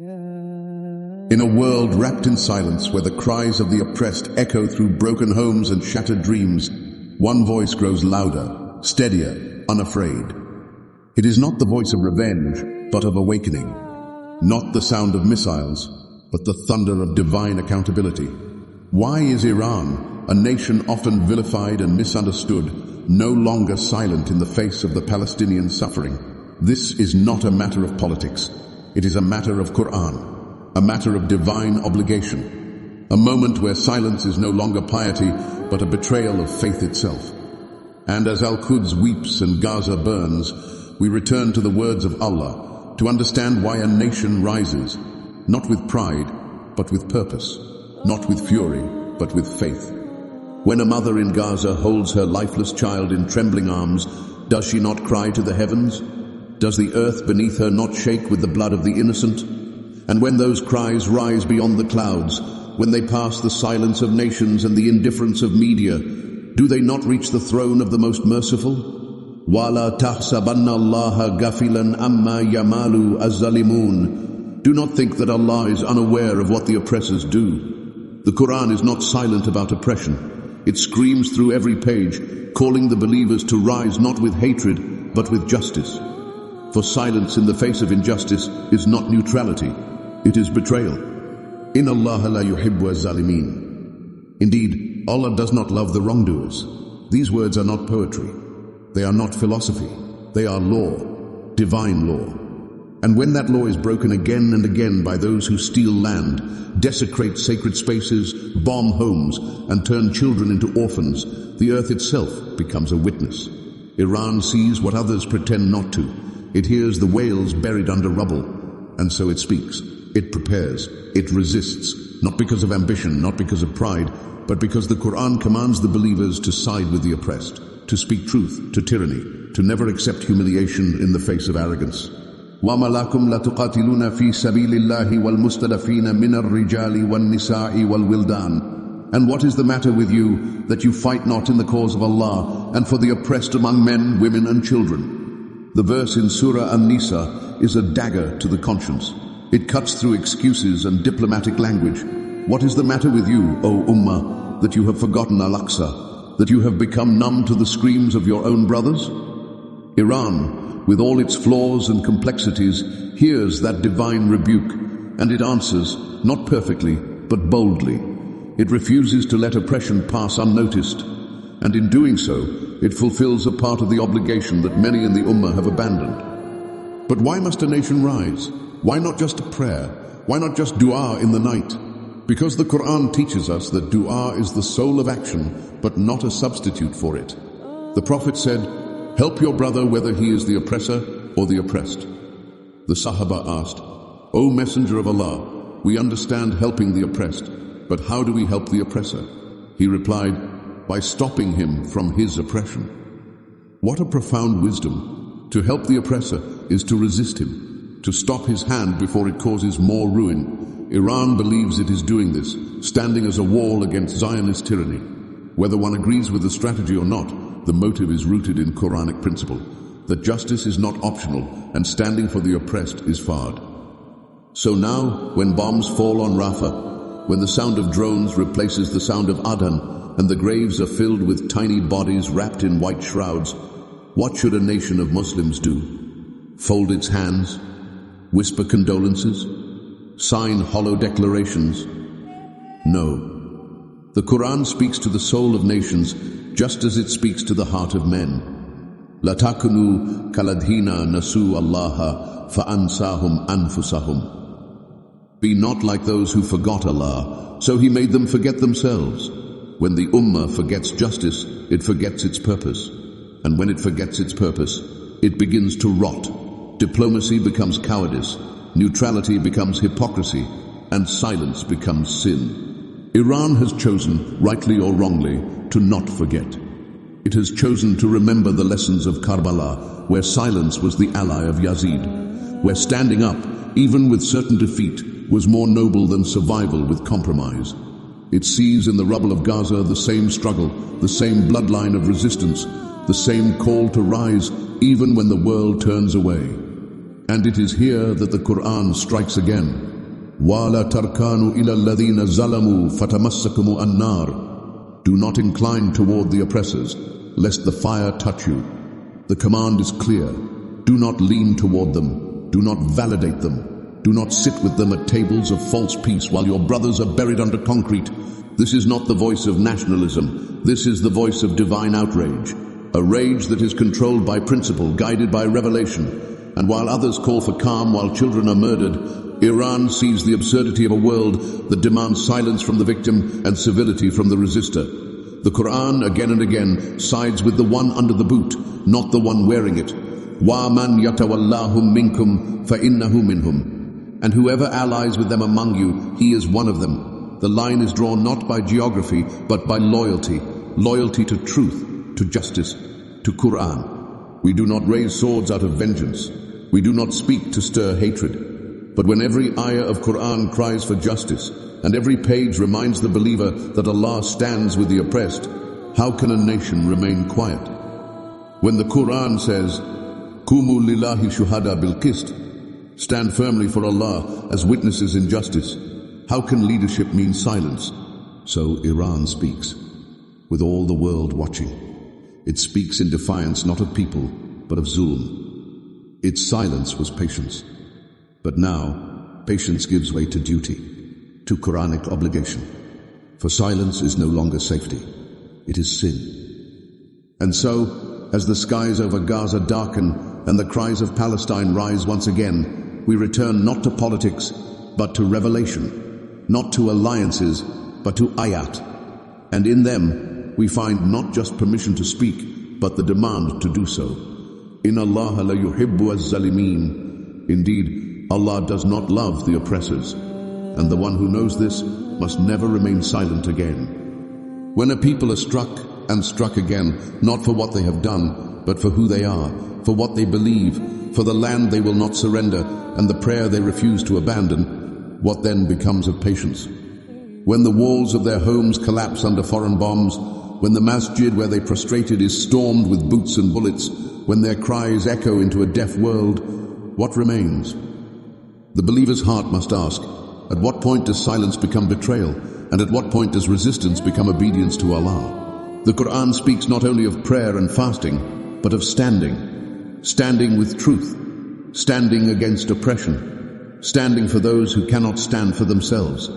In a world wrapped in silence, where the cries of the oppressed echo through broken homes and shattered dreams, one voice grows louder, steadier, unafraid. It is not the voice of revenge, but of awakening. Not the sound of missiles, but the thunder of divine accountability. Why is Iran, a nation often vilified and misunderstood, no longer silent in the face of the Palestinian suffering? This is not a matter of politics. It is a matter of Qur'an, a matter of divine obligation, a moment where silence is no longer piety, but a betrayal of faith itself. And as Al-Quds weeps and Gaza burns, we return to the words of Allah to understand why a nation rises, not with pride, but with purpose, not with fury, but with faith. When a mother in Gaza holds her lifeless child in trembling arms, does she not cry to the heavens? Does the earth beneath her not shake with the blood of the innocent? And when those cries rise beyond the clouds, when they pass the silence of nations and the indifference of media, do they not reach the throne of the most merciful? وَلَا تَحْسَبَنَّ اللَّهَ غَافِلًا عَمَّا يَعْمَلُ الظَّالِمُونَ. Do not think that Allah is unaware of what the oppressors do. The Qur'an is not silent about oppression. It screams through every page, calling the believers to rise not with hatred, but with justice. For silence in the face of injustice is not neutrality, it is betrayal. Inna Allah la yuhibbu az-zalimin. Indeed, Allah does not love the wrongdoers. These words are not poetry. They are not philosophy. They are law, divine law. And when that law is broken again and again by those who steal land, desecrate sacred spaces, bomb homes, and turn children into orphans, the earth itself becomes a witness. Iran sees what others pretend not to. It hears the wails buried under rubble, and so it speaks. It prepares. It resists, not because of ambition, not because of pride, but because the Qur'an commands the believers to side with the oppressed, to speak truth to tyranny, to never accept humiliation in the face of arrogance. وَمَا لَكُمْ لَتُقَاتِلُونَ فِي سَبِيلِ اللَّهِ وَالْمُسْتَضَعْفِينَ مِنَ الرِّجَالِ وَالنِّسَاءِ وَالْوِلْدَانِ. And what is the matter with you, that you fight not in the cause of Allah, and for the oppressed among men, women and children? The verse in Surah An-Nisa is a dagger to the conscience. It cuts through excuses and diplomatic language. What is the matter with you, O Ummah, that you have forgotten Al-Aqsa, that you have become numb to the screams of your own brothers? Iran, with all its flaws and complexities, hears that divine rebuke, and it answers, not perfectly, but boldly. It refuses to let oppression pass unnoticed, and in doing so, it fulfills a part of the obligation that many in the Ummah have abandoned. But why must a nation rise? Why not just a prayer? Why not just dua in the night? Because the Qur'an teaches us that dua is the soul of action, but not a substitute for it. The Prophet said, "Help your brother whether he is the oppressor or the oppressed." The Sahaba asked, "O Messenger of Allah, we understand helping the oppressed, but how do we help the oppressor?" He replied, "By stopping him from his oppression." What a profound wisdom! To help the oppressor is to resist him, to stop his hand before it causes more ruin. Iran believes it is doing this, standing as a wall against Zionist tyranny. Whether one agrees with the strategy or not, the motive is rooted in Quranic principle, that justice is not optional and standing for the oppressed is fard. So now, when bombs fall on Rafah, when the sound of drones replaces the sound of Adan, and the graves are filled with tiny bodies wrapped in white shrouds, what should a nation of Muslims do? Fold its hands? Whisper condolences? Sign hollow declarations? No. The Qur'an speaks to the soul of nations just as it speaks to the heart of men. La takunu kaladhina nasu allaha fa'ansahum anfusahum. Be not like those who forgot Allah, so He made them forget themselves. When the Ummah forgets justice, it forgets its purpose. And when it forgets its purpose, it begins to rot. Diplomacy becomes cowardice, neutrality becomes hypocrisy, and silence becomes sin. Iran has chosen, rightly or wrongly, to not forget. It has chosen to remember the lessons of Karbala, where silence was the ally of Yazid, where standing up, even with certain defeat, was more noble than survival with compromise. It sees in the rubble of Gaza the same struggle, the same bloodline of resistance, the same call to rise even when the world turns away. And it is here that the Qur'an strikes again. وَلَا تَرْكَانُوا إِلَى الَّذِينَ ظَلَمُوا فَتَمَسَّكُمُ النَّارُ. Do not incline toward the oppressors, lest the fire touch you. The command is clear. Do not lean toward them. Do not validate them. Do not sit with them at tables of false peace while your brothers are buried under concrete. This is not the voice of nationalism. This is the voice of divine outrage. A rage that is controlled by principle, guided by revelation. And while others call for calm while children are murdered, Iran sees the absurdity of a world that demands silence from the victim and civility from the resistor. The Qur'an again and again sides with the one under the boot, not the one wearing it. وَمَنْ يَتَوَلَّاهُمْ مِنْكُمْ فَإِنَّهُ مِنْهُمْ. And whoever allies with them among you, he is one of them. The line is drawn not by geography, but by loyalty. Loyalty to truth, to justice, to Qur'an. We do not raise swords out of vengeance. We do not speak to stir hatred. But when every ayah of Qur'an cries for justice, and every page reminds the believer that Allah stands with the oppressed, how can a nation remain quiet? When the Qur'an says, Kumu lillahi shuhada bil qist, stand firmly for Allah as witnesses in justice, how can leadership mean silence? So Iran speaks, with all the world watching. It speaks in defiance not of people, but of zulm. Its silence was patience. But now, patience gives way to duty, to Quranic obligation. For silence is no longer safety. It is sin. And so, as the skies over Gaza darken and the cries of Palestine rise once again, we return not to politics, but to revelation, not to alliances, but to ayat. And in them, we find not just permission to speak, but the demand to do so. Inna Allah la yuhibbu az-zalimin. Indeed, Allah does not love the oppressors, and the one who knows this must never remain silent again. When a people are struck and struck again, not for what they have done, but for who they are, for what they believe, for the land they will not surrender, and the prayer they refuse to abandon, what then becomes of patience? When the walls of their homes collapse under foreign bombs, when the masjid where they prostrated is stormed with boots and bullets, when their cries echo into a deaf world, what remains? The believer's heart must ask, at what point does silence become betrayal, and at what point does resistance become obedience to Allah? The Qur'an speaks not only of prayer and fasting, but of standing. Standing with truth, standing against oppression, standing for those who cannot stand for themselves.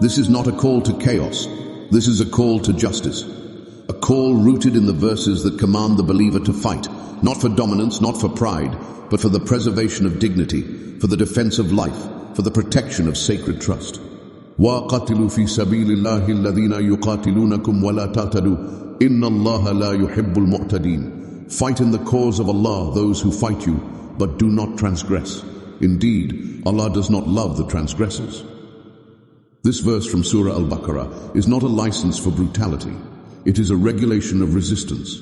This is not a call to chaos, this is a call to justice. A call rooted in the verses that command the believer to fight, not for dominance, not for pride, but for the preservation of dignity, for the defense of life, for the protection of sacred trust. وَقَاتِلُوا فِي سَبِيلِ اللَّهِ الَّذِينَ يُقَاتِلُونَكُمْ وَلَا تَعْتَدُوا إِنَّ اللَّهَ لَا يُحِبُّ الْمُعْتَدِينَ. Fight in the cause of Allah those who fight you, but do not transgress. Indeed, Allah does not love the transgressors. This verse from Surah Al-Baqarah is not a license for brutality. It is a regulation of resistance,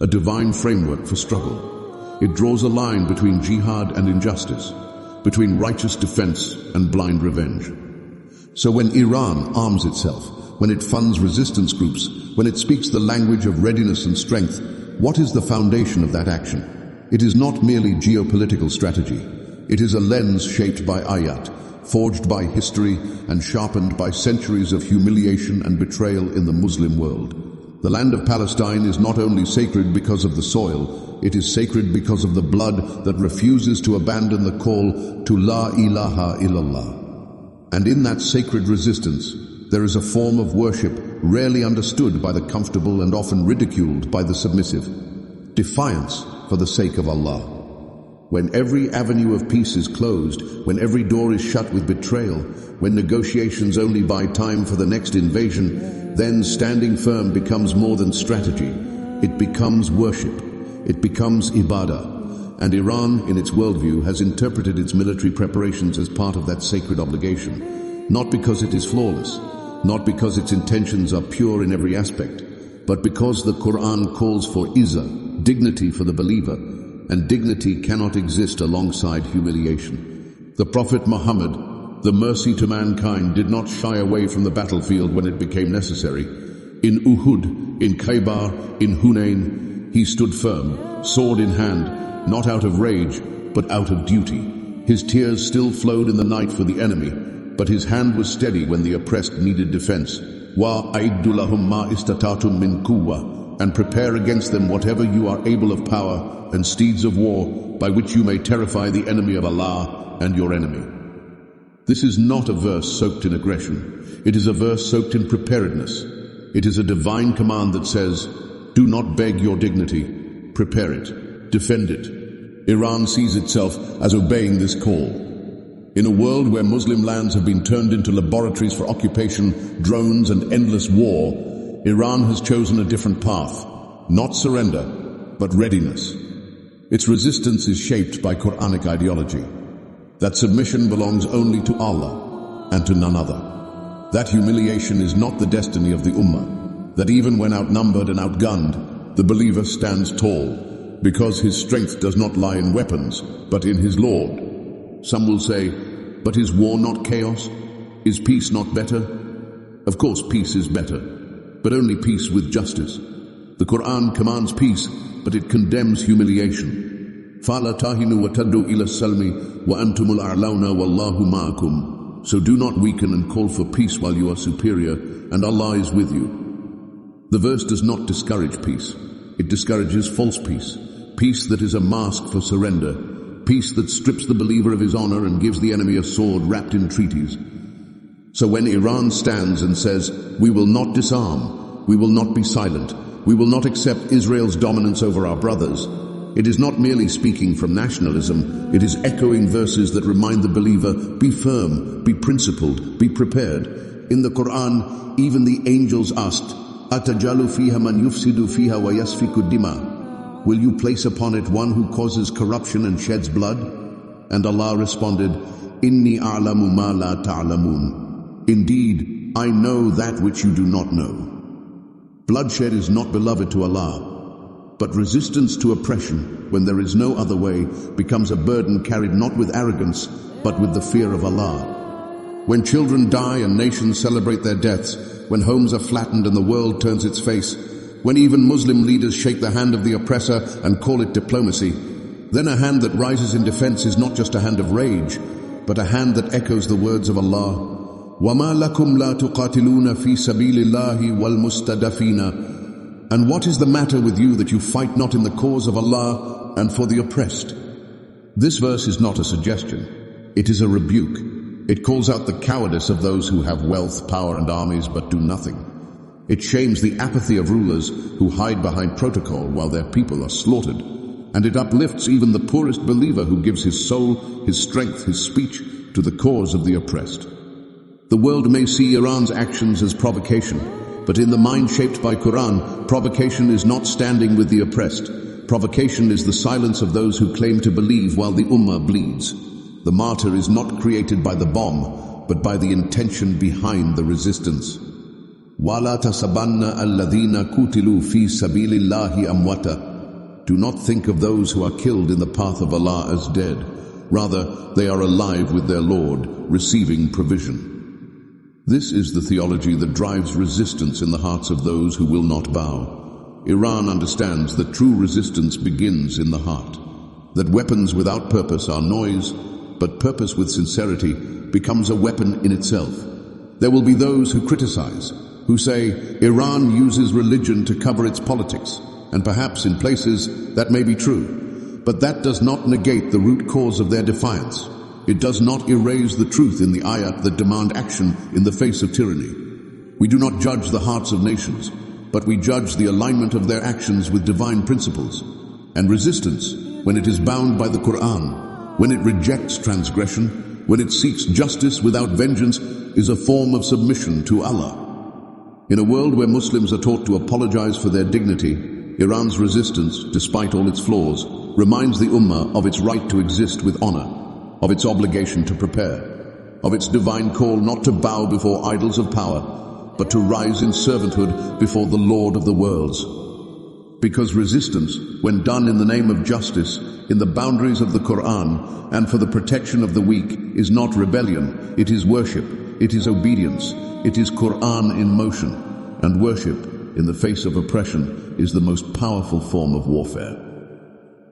a divine framework for struggle. It draws a line between jihad and injustice, between righteous defense and blind revenge. So when Iran arms itself, when it funds resistance groups, when it speaks the language of readiness and strength, what is the foundation of that action? It is not merely geopolitical strategy. It is a lens shaped by ayat, forged by history and sharpened by centuries of humiliation and betrayal in the Muslim world. The land of Palestine is not only sacred because of the soil, it is sacred because of the blood that refuses to abandon the call to La ilaha illallah. And in that sacred resistance, there is a form of worship rarely understood by the comfortable and often ridiculed by the submissive. Defiance for the sake of Allah. When every avenue of peace is closed, when every door is shut with betrayal, when negotiations only buy time for the next invasion, then standing firm becomes more than strategy. It becomes worship. It becomes ibadah. And Iran, in its worldview, has interpreted its military preparations as part of that sacred obligation. Not because it is flawless, not because its intentions are pure in every aspect, but because the Qur'an calls for izzah, dignity for the believer, and dignity cannot exist alongside humiliation. The Prophet Muhammad, the mercy to mankind, did not shy away from the battlefield when it became necessary. In Uhud, in Khaybar, in Hunain, he stood firm, sword in hand, not out of rage, but out of duty. His tears still flowed in the night for the enemy, but his hand was steady when the oppressed needed defense. وَأَعِدُّ لَهُمْ مَا إِسْتَطَعْتُم مِّن قُوَّةٍ, and prepare against them whatever you are able of power and steeds of war, by which you may terrify the enemy of Allah and your enemy. This is not a verse soaked in aggression. It is a verse soaked in preparedness. It is a divine command that says, do not beg your dignity. Prepare it. Defend it. Iran sees itself as obeying this call. In a world where Muslim lands have been turned into laboratories for occupation, drones, and endless war, Iran has chosen a different path. Not surrender, but readiness. Its resistance is shaped by Quranic ideology. That submission belongs only to Allah and to none other. That humiliation is not the destiny of the Ummah. That even when outnumbered and outgunned, the believer stands tall, because his strength does not lie in weapons, but in his Lord. Some will say, but is war not chaos? Is peace not better? Of course peace is better, but only peace with justice. The Qur'an commands peace, but it condemns humiliation. فَلَا تَهِنُوا وَتَدْعُوا إِلَى السَّلْمِ وَأَنْتُمُ الْأَعْلَوْنَ وَاللَّهُ مَعَكُمْ. So do not weaken and call for peace while you are superior, and Allah is with you. The verse does not discourage peace. It discourages false peace. Peace that is a mask for surrender. Peace that strips the believer of his honor and gives the enemy a sword wrapped in treaties. So when Iran stands and says, we will not disarm, we will not be silent, we will not accept Israel's dominance over our brothers, it is not merely speaking from nationalism, it is echoing verses that remind the believer, be firm, be principled, be prepared. In the Quran, even the angels asked, أَتَجَالُ فِيهَا مَنْ يُفْسِدُ فِيهَا وَيَسْفِكُ الدِّمَاءَ. Will you place upon it one who causes corruption and sheds blood? And Allah responded, إِنِّي أَعْلَمُ مَا لَا تَعْلَمُونَ. Indeed, I know that which you do not know. Bloodshed is not beloved to Allah, but resistance to oppression, when there is no other way, becomes a burden carried not with arrogance, but with the fear of Allah. When children die and nations celebrate their deaths, when homes are flattened and the world turns its face, when even Muslim leaders shake the hand of the oppressor and call it diplomacy, then a hand that rises in defense is not just a hand of rage, but a hand that echoes the words of Allah. وَمَا لَكُمْ لَا تُقَاتِلُونَ فِي سَبِيلِ اللَّهِ وَالْمُسْتَدَفِينَ. And what is the matter with you that you fight not in the cause of Allah and for the oppressed? This verse is not a suggestion. It is a rebuke. It calls out the cowardice of those who have wealth, power, and armies but do nothing. It shames the apathy of rulers who hide behind protocol while their people are slaughtered. And it uplifts even the poorest believer who gives his soul, his strength, his speech to the cause of the oppressed. The world may see Iran's actions as provocation, but in the mind shaped by Qur'an, provocation is not standing with the oppressed. Provocation is the silence of those who claim to believe while the Ummah bleeds. The martyr is not created by the bomb, but by the intention behind the resistance. وَلَا تَحْسَبَنَّ الَّذِينَ قُتِلُوا فِي سَبِيلِ اللَّهِ أَمْوَاتًا. Do not think of those who are killed in the path of Allah as dead. Rather, they are alive with their Lord, receiving provision. This is the theology that drives resistance in the hearts of those who will not bow. Iran understands that true resistance begins in the heart. That weapons without purpose are noise, but purpose with sincerity becomes a weapon in itself. There will be those who criticize, who say Iran uses religion to cover its politics, and perhaps in places that may be true. But that does not negate the root cause of their defiance. It does not erase the truth in the ayat that demand action in the face of tyranny. We do not judge the hearts of nations, but we judge the alignment of their actions with divine principles. And resistance, when it is bound by the Qur'an, when it rejects transgression, when it seeks justice without vengeance, is a form of submission to Allah. In a world where Muslims are taught to apologize for their dignity, Iran's resistance, despite all its flaws, reminds the Ummah of its right to exist with honor, of its obligation to prepare, of its divine call not to bow before idols of power, but to rise in servanthood before the Lord of the worlds. Because resistance, when done in the name of justice, in the boundaries of the Qur'an, and for the protection of the weak, is not rebellion, it is worship, it is obedience, it is Qur'an in motion, and worship, in the face of oppression, is the most powerful form of warfare.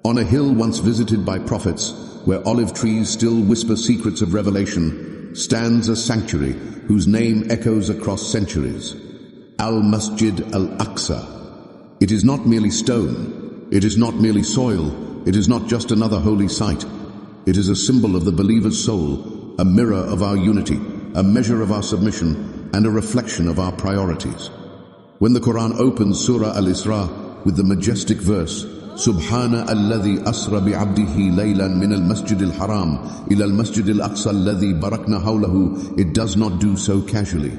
On a hill once visited by prophets, where olive trees still whisper secrets of revelation, stands a sanctuary whose name echoes across centuries. Al-Masjid Al-Aqsa. It is not merely stone. It is not merely soil. It is not just another holy site. It is a symbol of the believer's soul, a mirror of our unity, a measure of our submission, and a reflection of our priorities. When the Quran opens Surah Al-Isra with the majestic verse, Subhana alladhi asra bi'abdihi laylan min al-masjid al-haram ila al-masjid al-aqsa alladhi barakna hawlahu, it does not do so casually.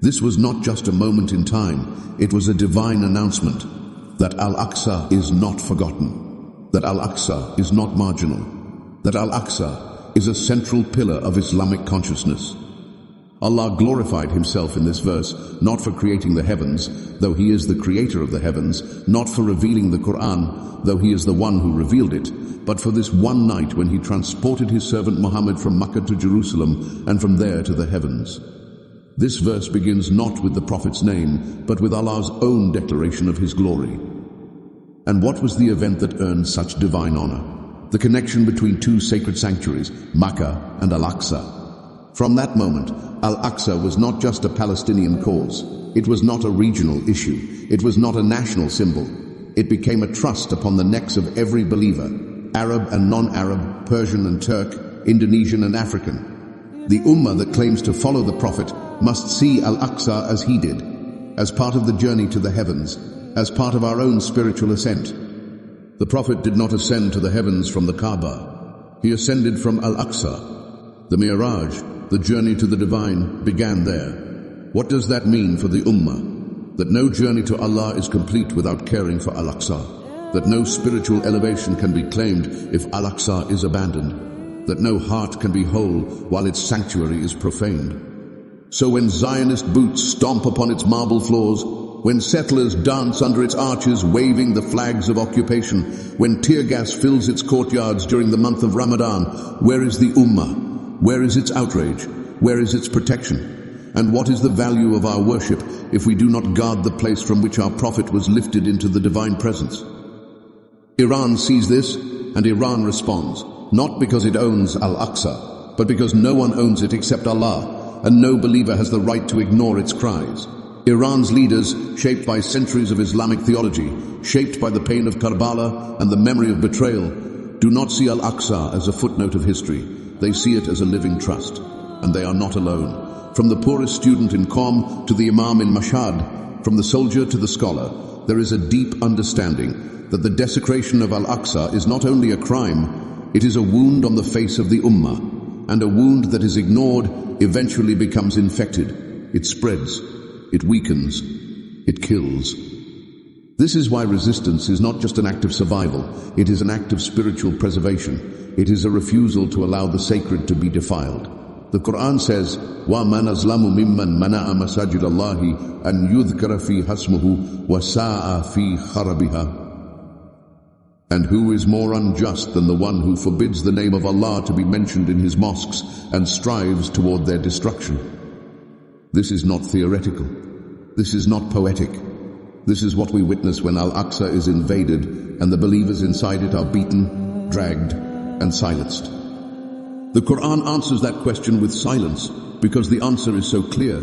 This was not just a moment in time, it was a divine announcement that Al-Aqsa is not forgotten, that Al-Aqsa is not marginal, that Al-Aqsa is a central pillar of Islamic consciousness. Allah glorified Himself in this verse, not for creating the heavens, though He is the creator of the heavens, not for revealing the Qur'an, though He is the one who revealed it, but for this one night when He transported His servant Muhammad from Makkah to Jerusalem and from there to the heavens. This verse begins not with the Prophet's name, but with Allah's own declaration of His glory. And what was the event that earned such divine honor? The connection between two sacred sanctuaries, Makkah and Al-Aqsa. From that moment, Al-Aqsa was not just a Palestinian cause. It was not a regional issue. It was not a national symbol. It became a trust upon the necks of every believer, Arab and non-Arab, Persian and Turk, Indonesian and African. The Ummah that claims to follow the Prophet must see Al-Aqsa as he did, as part of the journey to the heavens, as part of our own spiritual ascent. The Prophet did not ascend to the heavens from the Kaaba. He ascended from Al-Aqsa. The Mi'raj, the journey to the divine, began there. What does that mean for the Ummah? That no journey to Allah is complete without caring for Al-Aqsa. That no spiritual elevation can be claimed if Al-Aqsa is abandoned. That no heart can be whole while its sanctuary is profaned. So when Zionist boots stomp upon its marble floors, when settlers dance under its arches waving the flags of occupation, when tear gas fills its courtyards during the month of Ramadan, where is the Ummah? Where is its outrage? Where is its protection? And what is the value of our worship if we do not guard the place from which our Prophet was lifted into the divine presence? Iran sees this, and Iran responds, not because it owns Al-Aqsa, but because no one owns it except Allah, and no believer has the right to ignore its cries. Iran's leaders, shaped by centuries of Islamic theology, shaped by the pain of Karbala and the memory of betrayal, do not see Al-Aqsa as a footnote of history. They see it as a living trust. And they are not alone. From the poorest student in Qom to the Imam in Mashhad, from the soldier to the scholar, there is a deep understanding that the desecration of Al-Aqsa is not only a crime, it is a wound on the face of the Ummah. And a wound that is ignored eventually becomes infected. It spreads. It weakens. It kills. This is why resistance is not just an act of survival. It is an act of spiritual preservation. It is a refusal to allow the sacred to be defiled. The Quran says, وَمَنْ أَظْلَمُ مِمَّنْ مَنَعَ مَسَاجِدَ اللَّهِ أَنْ يُذْكَرَ فِيهِ اسْمُهُ وَسَاءَ فِي خَرَبِهَا. And who is more unjust than the one who forbids the name of Allah to be mentioned in his mosques and strives toward their destruction? This is not theoretical. This is not poetic. This is what we witness when Al-Aqsa is invaded and the believers inside it are beaten, dragged, and silenced. The Quran answers that question with silence because the answer is so clear.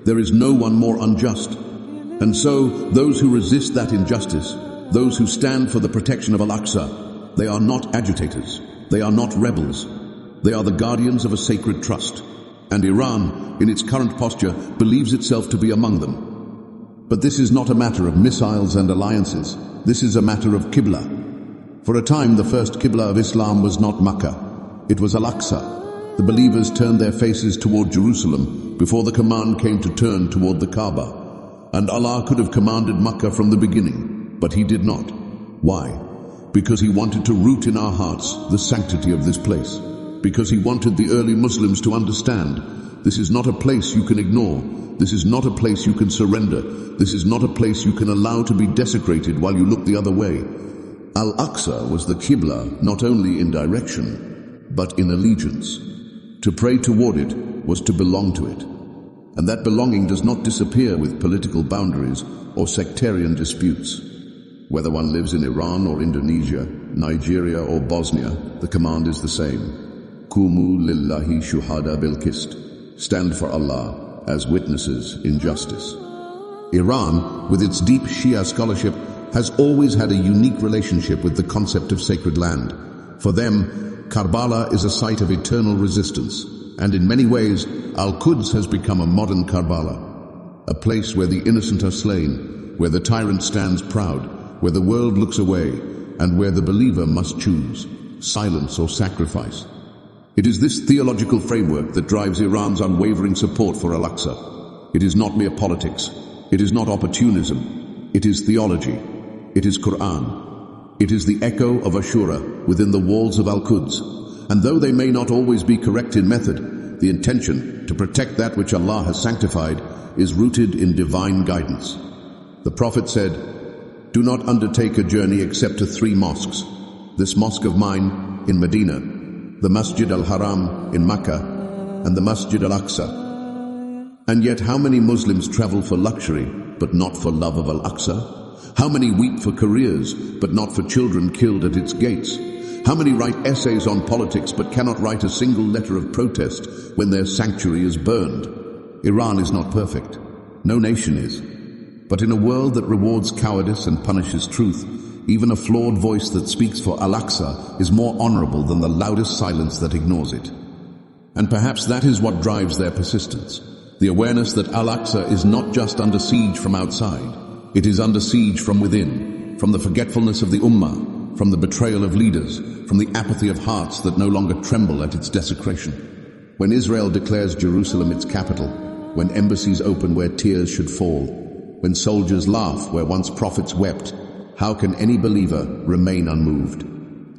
There is no one more unjust. And so, those who resist that injustice, those who stand for the protection of Al-Aqsa, they are not agitators. They are not rebels. They are the guardians of a sacred trust. And Iran, in its current posture, believes itself to be among them. But this is not a matter of missiles and alliances. This is a matter of Qibla. For a time, the first Qibla of Islam was not Makkah. It was Al-Aqsa. The believers turned their faces toward Jerusalem before the command came to turn toward the Kaaba. And Allah could have commanded Makkah from the beginning. But He did not. Why? Because He wanted to root in our hearts the sanctity of this place. Because He wanted the early Muslims to understand, this is not a place you can ignore. This is not a place you can surrender. This is not a place you can allow to be desecrated while you look the other way. Al-Aqsa was the Qibla not only in direction, but in allegiance. To pray toward it was to belong to it. And that belonging does not disappear with political boundaries or sectarian disputes. Whether one lives in Iran or Indonesia, Nigeria or Bosnia, the command is the same. Kumu lillahi shuhada bil qist. Stand for Allah as witnesses in justice. Iran, with its deep Shia scholarship, has always had a unique relationship with the concept of sacred land. For them, Karbala is a site of eternal resistance, and in many ways, Al-Quds has become a modern Karbala, a place where the innocent are slain, where the tyrant stands proud, where the world looks away, and where the believer must choose silence or sacrifice. It is this theological framework that drives Iran's unwavering support for Al-Aqsa. It is not mere politics. It is not opportunism. It is theology. It is Qur'an. It is the echo of Ashura within the walls of Al-Quds. And though they may not always be correct in method, the intention to protect that which Allah has sanctified is rooted in divine guidance. The Prophet said, "Do not undertake a journey except to 3 mosques. This mosque of mine in Medina, the Masjid al-Haram in Makkah, and the Masjid al-Aqsa." And yet how many Muslims travel for luxury, but not for love of Al-Aqsa? How many weep for careers, but not for children killed at its gates? How many write essays on politics, but cannot write a single letter of protest when their sanctuary is burned? Iran is not perfect. No nation is. But in a world that rewards cowardice and punishes truth, even a flawed voice that speaks for Al-Aqsa is more honorable than the loudest silence that ignores it. And perhaps that is what drives their persistence. The awareness that Al-Aqsa is not just under siege from outside. It is under siege from within, from the forgetfulness of the Ummah, from the betrayal of leaders, from the apathy of hearts that no longer tremble at its desecration. When Israel declares Jerusalem its capital, when embassies open where tears should fall, when soldiers laugh where once prophets wept, how can any believer remain unmoved?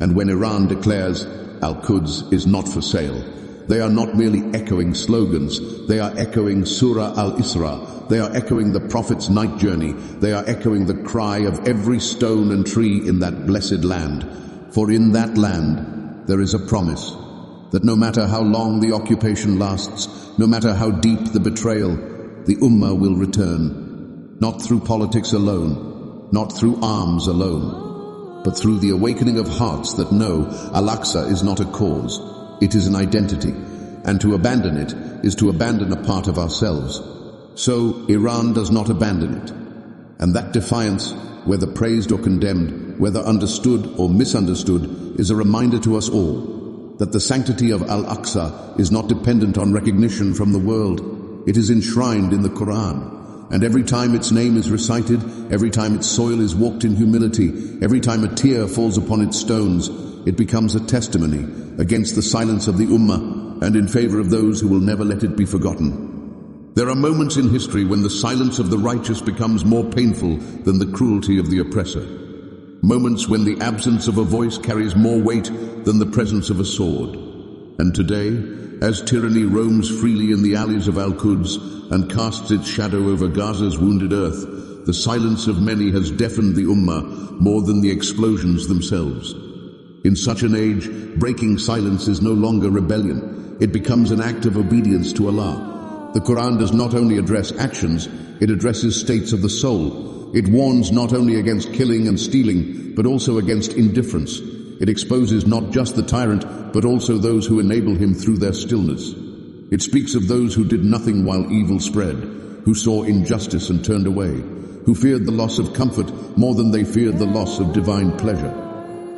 And when Iran declares Al-Quds is not for sale, they are not merely echoing slogans, they are echoing Surah Al-Isra, they are echoing the Prophet's night journey, they are echoing the cry of every stone and tree in that blessed land. For in that land there is a promise that no matter how long the occupation lasts, no matter how deep the betrayal, the Ummah will return, not through politics alone, not through arms alone, but through the awakening of hearts that know Al-Aqsa is not a cause, it is an identity, and to abandon it is to abandon a part of ourselves. So Iran does not abandon it. And that defiance, whether praised or condemned, whether understood or misunderstood, is a reminder to us all that the sanctity of Al-Aqsa is not dependent on recognition from the world. It is enshrined in the Qur'an. And every time its name is recited, every time its soil is walked in humility, every time a tear falls upon its stones, it becomes a testimony against the silence of the Ummah and in favor of those who will never let it be forgotten. There are moments in history when the silence of the righteous becomes more painful than the cruelty of the oppressor. Moments when the absence of a voice carries more weight than the presence of a sword. And today, as tyranny roams freely in the alleys of Al-Quds and casts its shadow over Gaza's wounded earth, the silence of many has deafened the Ummah more than the explosions themselves. In such an age, breaking silence is no longer rebellion. It becomes an act of obedience to Allah. The Quran does not only address actions, it addresses states of the soul. It warns not only against killing and stealing, but also against indifference. It exposes not just the tyrant, but also those who enable him through their stillness. It speaks of those who did nothing while evil spread, who saw injustice and turned away, who feared the loss of comfort more than they feared the loss of divine pleasure.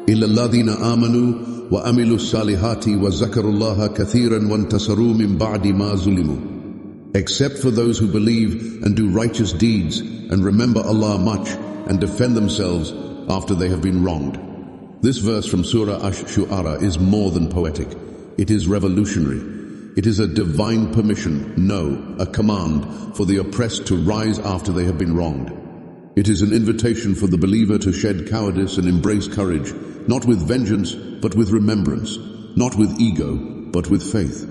إِلَّا الَّذِينَ آمَنُوا وَأَمِلُوا الصَّالِحَاتِ وَذَكَرُوا اللَّهَ كَثِيرًا وَانْتَصَرُوا مِنْ بَعْدِ مَا ظُلِمُوا. Except for those who believe and do righteous deeds and remember Allah much and defend themselves after they have been wronged. This verse from Surah Ash-Shu'ara is more than poetic. It is revolutionary. It is a divine permission, no, a command for the oppressed to rise after they have been wronged. It is an invitation for the believer to shed cowardice and embrace courage, not with vengeance, but with remembrance, not with ego, but with faith.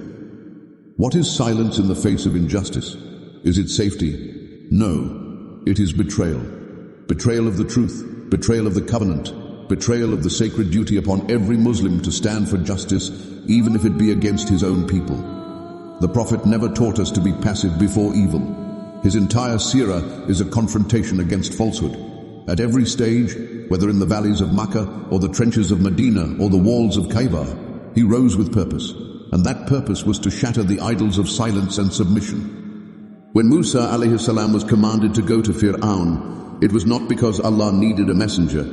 What is silence in the face of injustice? Is it safety? No, it is betrayal. Betrayal of the truth, betrayal of the covenant, betrayal of the sacred duty upon every Muslim to stand for justice, even if it be against his own people. The Prophet never taught us to be passive before evil. His entire seerah is a confrontation against falsehood. At every stage, whether in the valleys of Makkah or the trenches of Medina or the walls of Khaybar, he rose with purpose, and that purpose was to shatter the idols of silence and submission. When Musa alayhi salam was commanded to go to Fir'aun, it was not because Allah needed a messenger,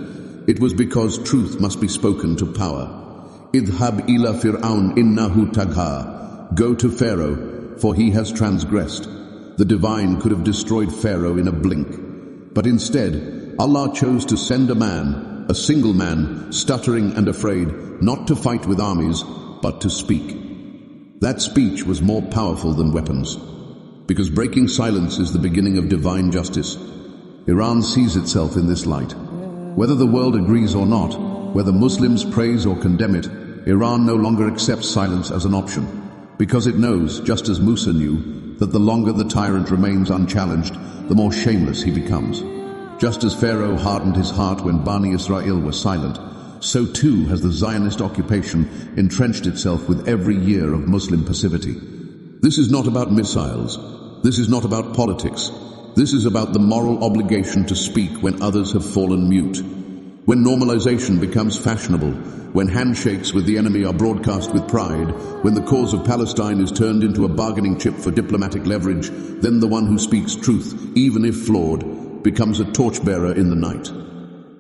it was because truth must be spoken to power. Idhab ila Fir'aun innahu tagha. Go to Pharaoh, for he has transgressed. The divine could have destroyed Pharaoh in a blink, but instead, Allah chose to send a man, a single man, stuttering and afraid, not to fight with armies, but to speak. That speech was more powerful than weapons, because breaking silence is the beginning of divine justice. Iran sees itself in this light. Whether the world agrees or not, whether Muslims praise or condemn it, Iran no longer accepts silence as an option, because it knows, just as Musa knew, that the longer the tyrant remains unchallenged, the more shameless he becomes. Just as Pharaoh hardened his heart when Bani Israel were silent, so too has the Zionist occupation entrenched itself with every year of Muslim passivity. This is not about missiles. This is not about politics. This is about the moral obligation to speak when others have fallen mute. When normalization becomes fashionable, when handshakes with the enemy are broadcast with pride, when the cause of Palestine is turned into a bargaining chip for diplomatic leverage, then the one who speaks truth, even if flawed, becomes a torchbearer in the night.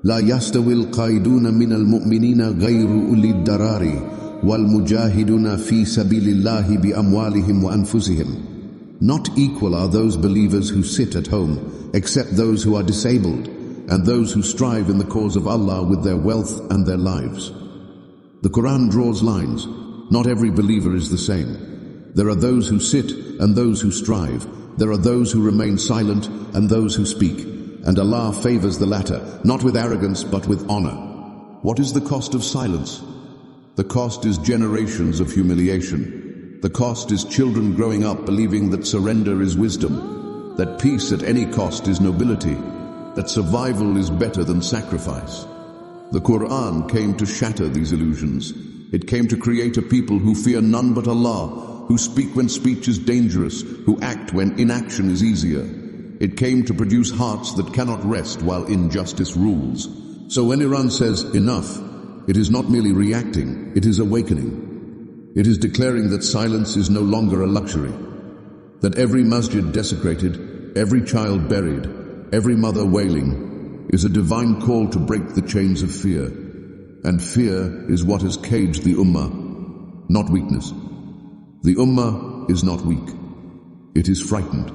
لا يستوي القائدون من المؤمنين غير أولي الضرار والمجاهدون في سبيل الله بأموالهم وأنفسهم. Not equal are those believers who sit at home, except those who are disabled, and those who strive in the cause of Allah with their wealth and their lives. The Quran draws lines. Not every believer is the same. There are those who sit and those who strive. There are those who remain silent and those who speak. And Allah favors the latter, not with arrogance but with honor. What is the cost of silence? The cost is generations of humiliation. The cost is children growing up believing that surrender is wisdom, that peace at any cost is nobility, that survival is better than sacrifice. The Qur'an came to shatter these illusions. It came to create a people who fear none but Allah, who speak when speech is dangerous, who act when inaction is easier. It came to produce hearts that cannot rest while injustice rules. So when Iran says enough, it is not merely reacting, it is awakening. It is declaring that silence is no longer a luxury, that every masjid desecrated, every child buried, every mother wailing, is a divine call to break the chains of fear. And fear is what has caged the Ummah, not weakness. The Ummah is not weak. It is frightened.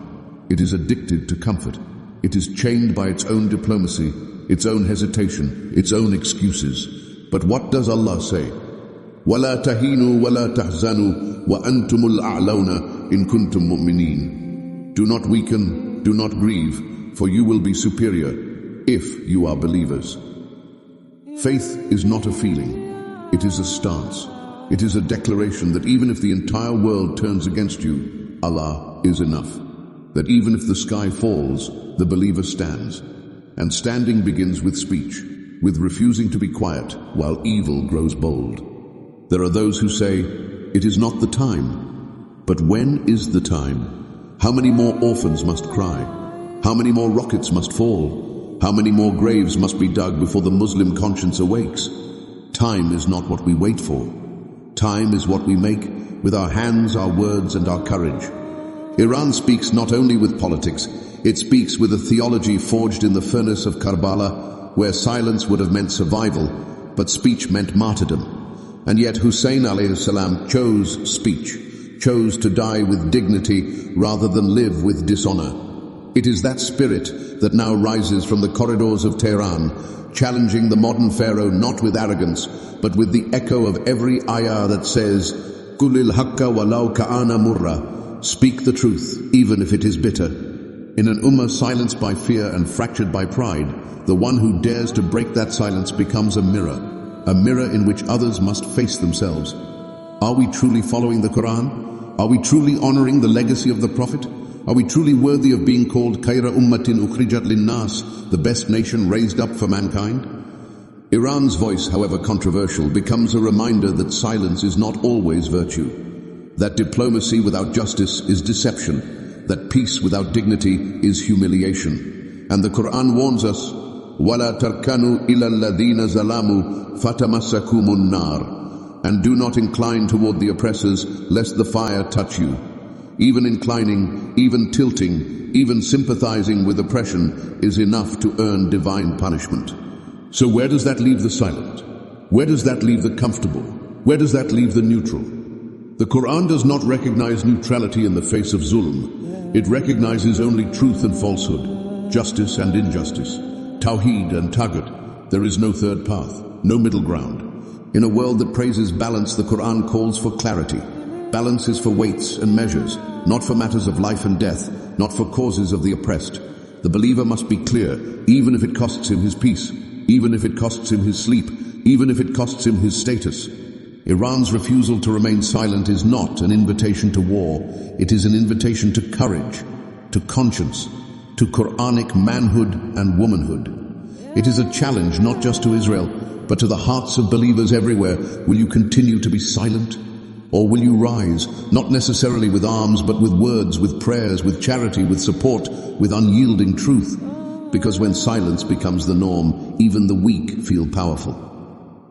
It is addicted to comfort. It is chained by its own diplomacy, its own hesitation, its own excuses. But what does Allah say? وَلَا تَهِينُوا وَلَا تَحْزَنُوا وَأَنْتُمُ الْأَعْلَوْنَ إِن كُنْتُم مُؤْمِنِينَ. Do not weaken, do not grieve, for you will be superior if you are believers. Faith is not a feeling. It is a stance. It is a declaration that even if the entire world turns against you, Allah is enough. That even if the sky falls, the believer stands. And standing begins with speech, with refusing to be quiet while evil grows bold. There are those who say, it is not the time. But when is the time? How many more orphans must cry? How many more rockets must fall? How many more graves must be dug before the Muslim conscience awakes? Time is not what we wait for. Time is what we make with our hands, our words, and our courage. Iran speaks not only with politics, it speaks with a theology forged in the furnace of Karbala, where silence would have meant survival, but speech meant martyrdom. And yet Hussein alayhi salam chose speech, chose to die with dignity rather than live with dishonor. It is that spirit that now rises from the corridors of Tehran, challenging the modern pharaoh not with arrogance, but with the echo of every ayah that says, "Qulil haqqa walau ka'ana murra." Speak the truth, even if it is bitter. In an ummah silenced by fear and fractured by pride, the one who dares to break that silence becomes a mirror in which others must face themselves. Are we truly following the Quran? Are we truly honoring the legacy of the Prophet? Are we truly worthy of being called Khayra ummatin ukhrijat linnas, the best nation raised up for mankind? Iran's voice, however controversial, becomes a reminder that silence is not always virtue, that diplomacy without justice is deception, that peace without dignity is humiliation. And the Quran warns us, وَلَا تَرْكَنُوا إِلَى الَّذِينَ ظَلَمُوا فَتَمَسَّكُمُ النَّارِ. And do not incline toward the oppressors, lest the fire touch you. Even inclining, even tilting, even sympathizing with oppression is enough to earn divine punishment. So where does that leave the silent? Where does that leave the comfortable? Where does that leave the neutral? The Quran does not recognize neutrality in the face of zulm. It recognizes only truth and falsehood, justice and injustice, tawheed and taghut. There is no third path, no middle ground. In a world that praises balance, the Quran calls for clarity. Balance is for weights and measures, not for matters of life and death, not for causes of the oppressed. The believer must be clear, even if it costs him his peace, even if it costs him his sleep, even if it costs him his status. Iran's refusal to remain silent is not an invitation to war. It is an invitation to courage, to conscience, to Quranic manhood and womanhood. It is a challenge not just to Israel, but to the hearts of believers everywhere. Will you continue to be silent? Or will you rise, not necessarily with arms, but with words, with prayers, with charity, with support, with unyielding truth? Because when silence becomes the norm, even the weak feel powerful.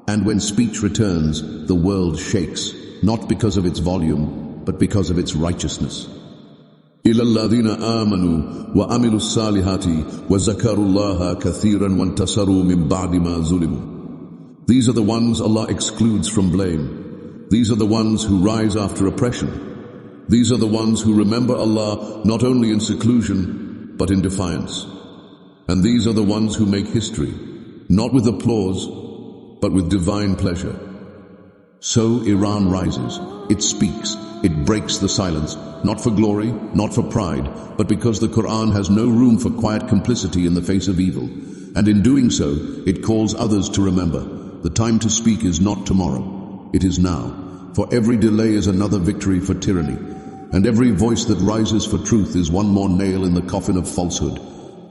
And when speech returns, the world shakes, not because of its volume, but because of its righteousness. إِلَى الَّذِينَ آمَنُوا وَعَمِلُوا الصَّالِحَاتِ وَذَكَرُوا اللَّهَ كَثِيرًا وَانْتَصَرُوا مِنْ بَعْدِ مَا ظُلِمُوا. These are the ones Allah excludes from blame. These are the ones who rise after oppression. These are the ones who remember Allah not only in seclusion, but in defiance. And these are the ones who make history, not with applause, but with divine pleasure. So Iran rises, it speaks, it breaks the silence, not for glory, not for pride, but because the Quran has no room for quiet complicity in the face of evil. And in doing so, it calls others to remember, the time to speak is not tomorrow, it is now. For every delay is another victory for tyranny, and every voice that rises for truth is one more nail in the coffin of falsehood.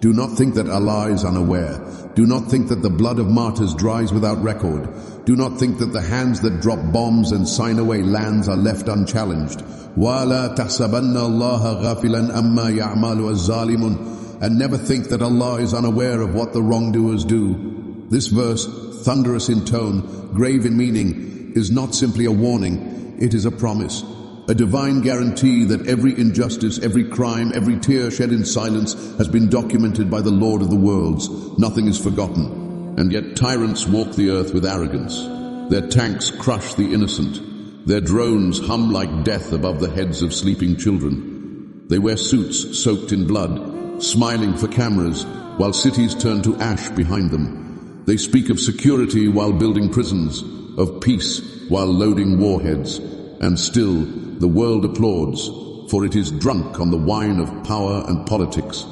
Do not think that Allah is unaware. Do not think that the blood of martyrs dries without record. Do not think that the hands that drop bombs and sign away lands are left unchallenged. وَلَا تَحْسَبَنَّ اللَّهَ غَافِلًا أَمَّا يَعْمَلُ الظَّالِمُونَ. And never think that Allah is unaware of what the wrongdoers do. This verse, thunderous in tone, grave in meaning, is not simply a warning, it is a promise. A divine guarantee that every injustice, every crime, every tear shed in silence has been documented by the Lord of the worlds. Nothing is forgotten. And yet tyrants walk the earth with arrogance. Their tanks crush the innocent. Their drones hum like death above the heads of sleeping children. They wear suits soaked in blood, smiling for cameras, while cities turn to ash behind them. They speak of security while building prisons, of peace while loading warheads. And still, the world applauds, for it is drunk on the wine of power and politics.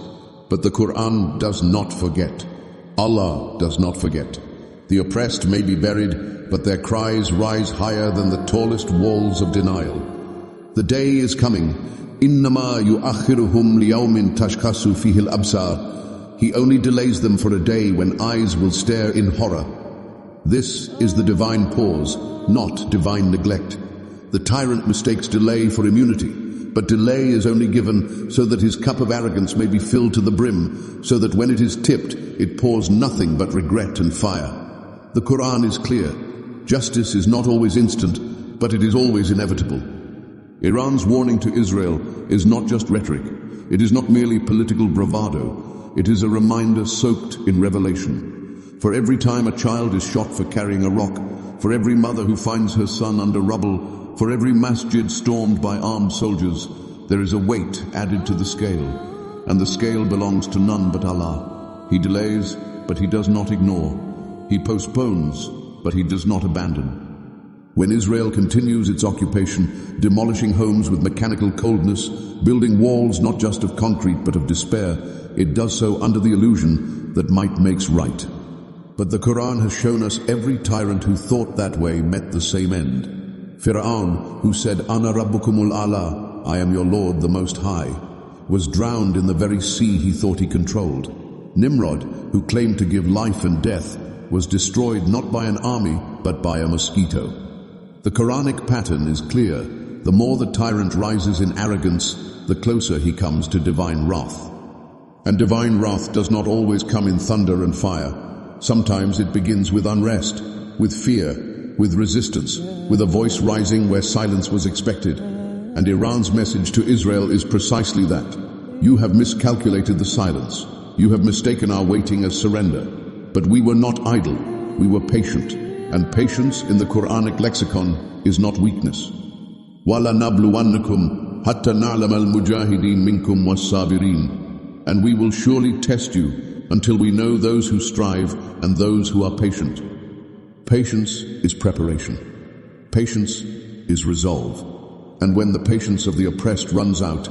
But the Quran does not forget. Allah does not forget. The oppressed may be buried, but their cries rise higher than the tallest walls of denial. The day is coming. إِنَّمَا يُؤَخِّرُهُمْ لِيَوْمٍ تَشْخَصُ فِيهِ الْأَبْصَارُ. He only delays them for a day when eyes will stare in horror. This is the divine pause, not divine neglect. The tyrant mistakes delay for immunity, but delay is only given so that his cup of arrogance may be filled to the brim, so that when it is tipped, it pours nothing but regret and fire. The Quran is clear. Justice is not always instant, but it is always inevitable. Iran's warning to Israel is not just rhetoric. It is not merely political bravado. It is a reminder soaked in revelation. For every time a child is shot for carrying a rock, for every mother who finds her son under rubble, for every masjid stormed by armed soldiers, there is a weight added to the scale, and the scale belongs to none but Allah. He delays, but He does not ignore. He postpones, but He does not abandon. When Israel continues its occupation, demolishing homes with mechanical coldness, building walls not just of concrete but of despair, it does so under the illusion that might makes right. But the Quran has shown us every tyrant who thought that way met the same end. Fir'aun, who said, Ana Rabbukumul A'la, I am your Lord the Most High, was drowned in the very sea he thought he controlled. Nimrod, who claimed to give life and death, was destroyed not by an army, but by a mosquito. The Quranic pattern is clear. The more the tyrant rises in arrogance, the closer he comes to divine wrath. And divine wrath does not always come in thunder and fire. Sometimes it begins with unrest, with fear, with resistance, with a voice rising where silence was expected. And Iran's message to Israel is precisely that. You have miscalculated the silence. You have mistaken our waiting as surrender. But we were not idle. We were patient. And patience in the Quranic lexicon is not weakness. وَلَنَبْلُوَنَّكُمْ حَتَّى نَعْلَمَ الْمُجَاهِدِينَ مِنْكُمْ وَالصَّابِرِينَ. And we will surely test you until we know those who strive and those who are patient. Patience is preparation. Patience is resolve. And when the patience of the oppressed runs out,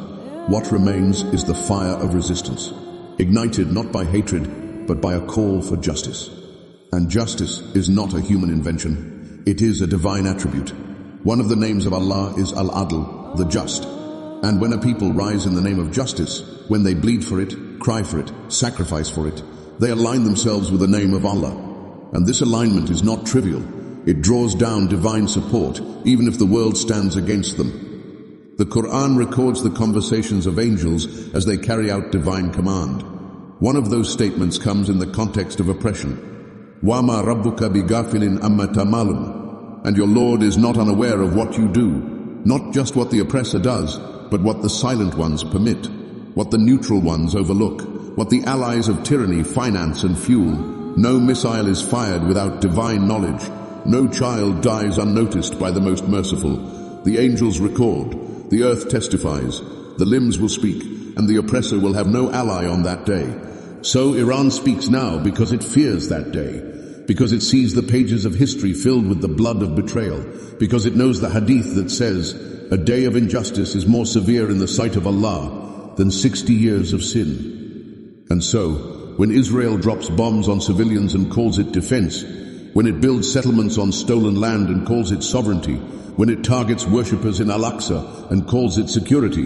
what remains is the fire of resistance, ignited not by hatred, but by a call for justice. And justice is not a human invention. It is a divine attribute. One of the names of Allah is Al-Adl, the just. And when a people rise in the name of justice, when they bleed for it, cry for it, sacrifice for it, they align themselves with the name of Allah. And this alignment is not trivial. It draws down divine support, even if the world stands against them. The Qur'an records the conversations of angels as they carry out divine command. One of those statements comes in the context of oppression. وَمَا رَبُّكَ بِغَافِلٍ أَمَّا تَعْمَلُونَ. And your Lord is not unaware of what you do, not just what the oppressor does, but what the silent ones permit, what the neutral ones overlook, what the allies of tyranny finance and fuel. No missile is fired without divine knowledge. No child dies unnoticed by the most merciful. The angels record, the earth testifies, the limbs will speak, and the oppressor will have no ally on that day. So Iran speaks now because it fears that day, because it sees the pages of history filled with the blood of betrayal, because it knows the hadith that says, a day of injustice is more severe in the sight of Allah than 60 years of sin. And so, when Israel drops bombs on civilians and calls it defense, when it builds settlements on stolen land and calls it sovereignty, when it targets worshippers in Al-Aqsa and calls it security,